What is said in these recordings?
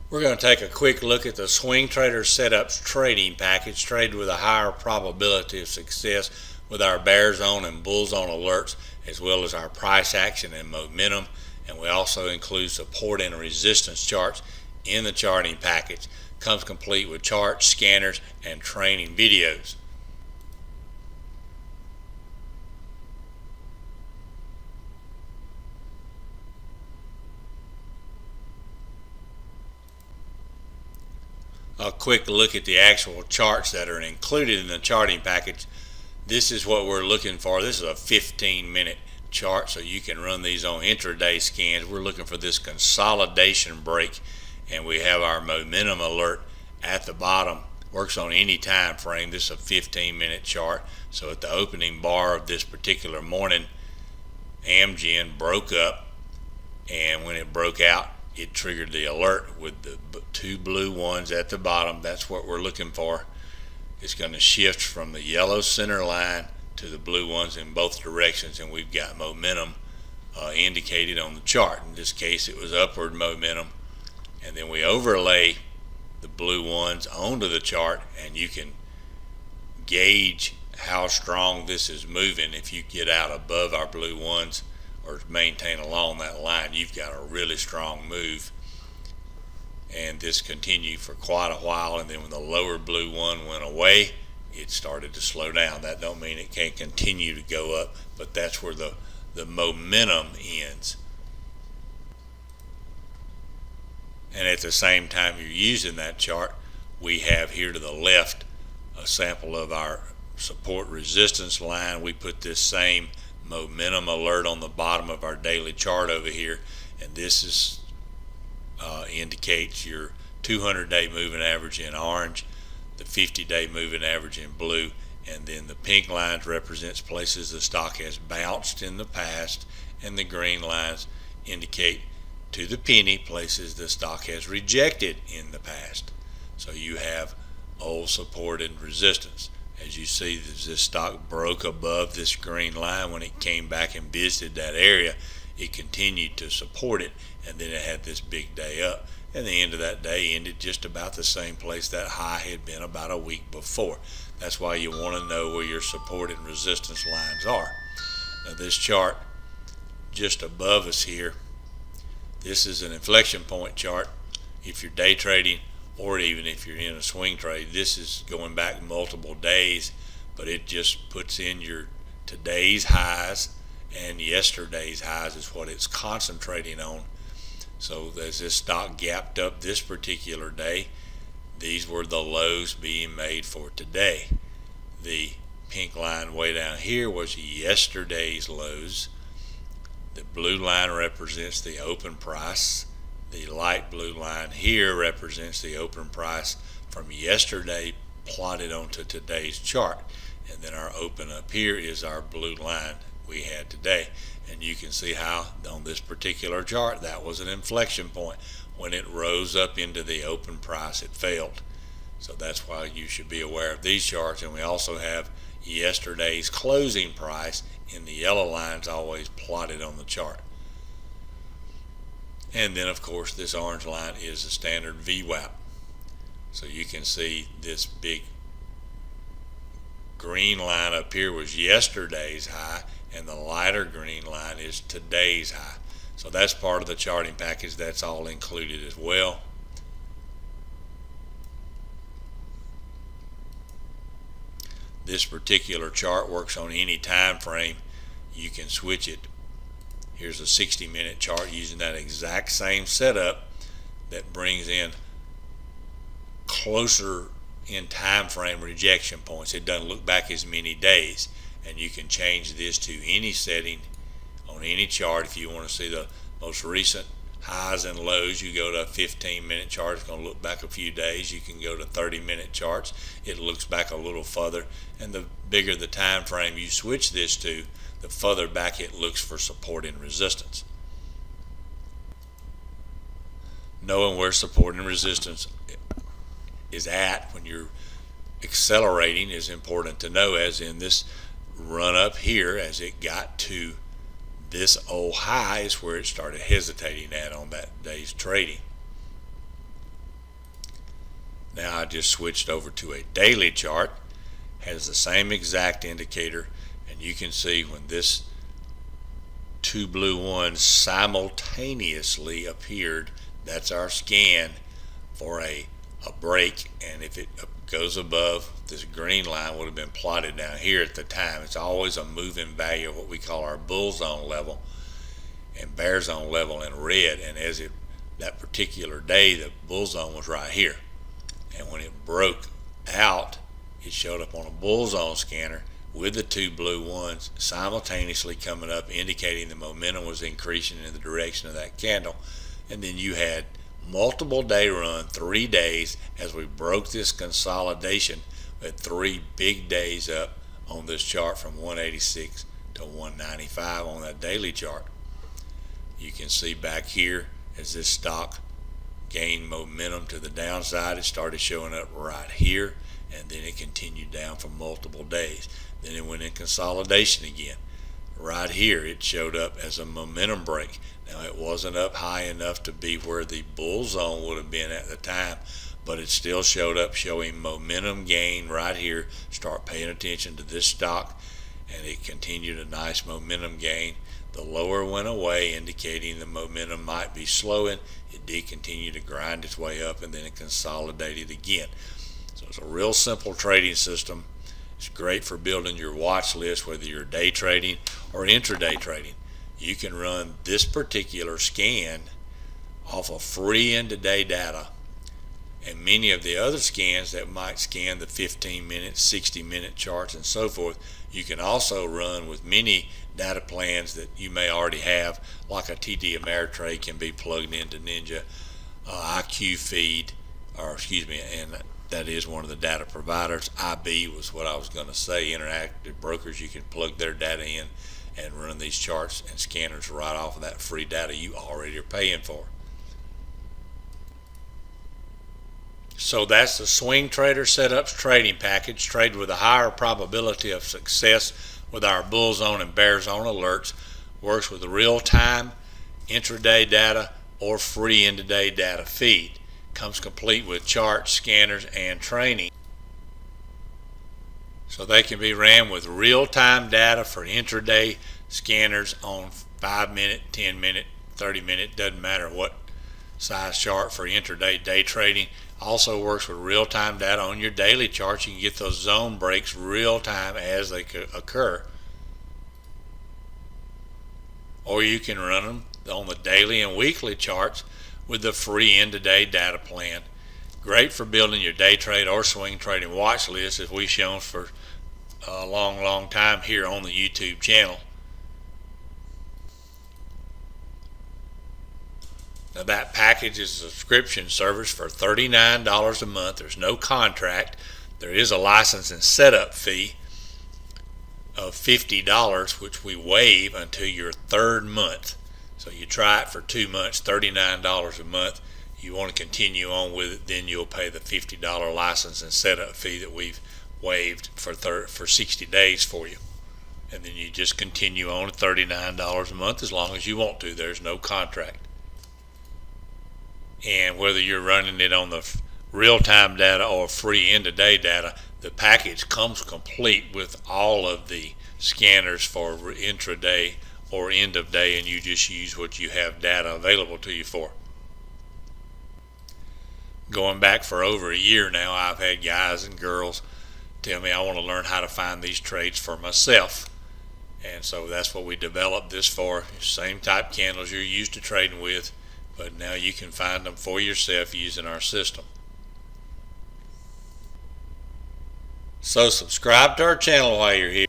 We're going to take a quick look at the Swing Trader Setups trading package, traded with a higher probability of success with our bear zone and bull zone alerts, as well as our price action and momentum. And we also include support and resistance charts in the charting package. Comes complete with charts, scanners, and training videos. A quick look at the actual charts that are included in the charting package. This is what we're looking for. This is a 15-minute chart, so you can run these on intraday scans. We're looking for this consolidation break, and we have our momentum alert at the bottom. Works on any time frame. This is a 15-minute chart. So at the opening bar of this particular morning, Amgen broke up, and when it broke out, it triggered the alert with the two blue ones at the bottom. That's what we're looking for. It's going to shift from the yellow center line to the blue ones in both directions, and we've got momentum indicated on the chart. In this case, it was upward momentum, and then we overlay the blue ones onto the chart, and you can gauge how strong this is moving. If you get out above our blue ones or maintain along that line, you've got a really strong move. And this continued for quite a while, and then when the lower blue one went away, it started to slow down. That don't mean it can't continue to go up, but that's where the momentum ends. And at the same time you're using that chart, we have here to the left a sample of our support resistance line. We put this same momentum alert on the bottom of our daily chart over here, and this is indicates your 200-day moving average in orange, the 50-day moving average in blue, and then the pink lines represents places the stock has bounced in the past, and the green lines indicate to the penny places the stock has rejected in the past. So you have old support and resistance. As you see, this stock broke above this green line. When it came back and visited that area, it continued to support it, and then it had this big day up, and the end of that day ended just about the same place that high had been about a week before. That's why you want to know where your support and resistance lines are. Now this chart just above us here, this is an inflection point chart. If you're day trading, or even if you're in a swing trade, this is going back multiple days, but it just puts in your today's highs and yesterday's highs is what it's concentrating on. So as this stock gapped up this particular day, these were the lows being made for today. The pink line way down here was yesterday's lows. The blue line represents the open price. The light blue line here represents the open price from yesterday plotted onto today's chart. And then our open up here is our blue line we had today. And you can see how on this particular chart that was an inflection point. When it rose up into the open price, it failed. So that's why you should be aware of these charts. And we also have yesterday's closing price in the yellow lines always plotted on the chart. And then of course this orange line is a standard VWAP. So you can see this big green line up here was yesterday's high, and the lighter green line is today's high. So that's part of the charting package. That's all included as well. This particular chart works on any time frame. You can switch it. Here's a 60-minute chart using that exact same setup that brings in closer in time frame rejection points. It doesn't look back as many days, and you can change this to any setting on any chart. If you want to see the most recent highs and lows, you go to a 15-minute chart. It's going to look back a few days. You can go to 30-minute charts. It looks back a little further, and the bigger the time frame you switch this to, the further back it looks for support and resistance. Knowing where support and resistance is at when you're accelerating is important to know, as in this run up here, as it got to this old high is where it started hesitating at on that day's trading. Now I just switched over to a daily chart, has the same exact indicator, and you can see when this two blue ones simultaneously appeared, that's our scan for a break, and if it goes above this green line would have been plotted down here at the time. It's always a moving value of what we call our bull zone level and bear zone level in red, and as it that particular day the bull zone was right here, and when it broke out it showed up on a bull zone scanner with the two blue ones simultaneously coming up, indicating the momentum was increasing in the direction of that candle. And then you had multiple day run, 3 days, as we broke this consolidation with 3 big days up on this chart from 186 to 195 on that daily chart. You can see back here as this stock gained momentum to the downside, it started showing up right here, and then it continued down for multiple days. Then it went in consolidation again. Right here it showed up as a momentum break. Now it wasn't up high enough to be where the bull zone would have been at the time, but it still showed up showing momentum gain right here. Start paying attention to this stock, and it continued a nice momentum gain. The lower went away, indicating the momentum might be slowing. It did continue to grind its way up, and then it consolidated again. So it's a real simple trading system. It's great for building your watch list, whether you're day trading or intraday trading. You can run this particular scan off of free end-of-day data, and many of the other scans that might scan the 15-minute, 60-minute charts and so forth, you can also run with many data plans that you may already have, like a TD Ameritrade can be plugged into Ninja, IQ Feed, and that is one of the data providers. IB was what I was going to say. Interactive Brokers, you can plug their data in and run these charts and scanners right off of that free data you already are paying for. So that's the Swing Trader Setups trading package. Trade with a higher probability of success with our bull zone and bear zone alerts. Works with real-time intraday data or free end-of-day data feed. Comes complete with charts, scanners, and training. So they can be ran with real-time data for intraday scanners on 5-minute, 10-minute, 30-minute, doesn't matter what size chart for intraday day trading. Also works with real-time data on your daily charts. You can get those zone breaks real-time as they occur. Or you can run them on the daily and weekly charts with the free end-of-day data plan. Great for building your day trade or swing trading watch list, as we've shown for a long time here on the YouTube channel. Now that package is a subscription service for $39 a month. There's no contract. There is a license and setup fee of $50, which we waive until your 3rd month. So you try it for 2 months, $39 a month. You want to continue on with it, then you'll pay the $50 license and setup fee that we've waived for 60 days for you. And then you just continue on at $39 a month as long as you want to. There's no contract. And whether you're running it on the real-time data or free end-of-day data, the package comes complete with all of the scanners for intraday or end of day, and you just use what you have data available to you for. Going back for over a year now, I've had guys and girls tell me I want to learn how to find these trades for myself, and so that's what we developed this for. Same type candles you're used to trading with, but now you can find them for yourself using our system. So subscribe to our channel while you're here.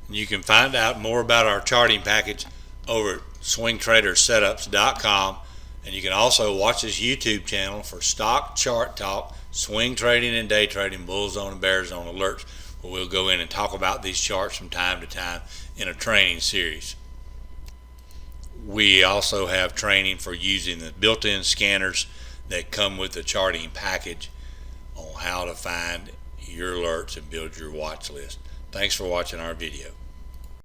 You can find out more about our charting package over at swingtradersetups.com, and you can also watch this YouTube channel for stock chart talk, swing trading and day trading, bull zone and bear zone alerts, where we'll go in and talk about these charts from time to time in a training series. We also have training for using the built-in scanners that come with the charting package on how to find your alerts and build your watch list. Thanks for watching our video.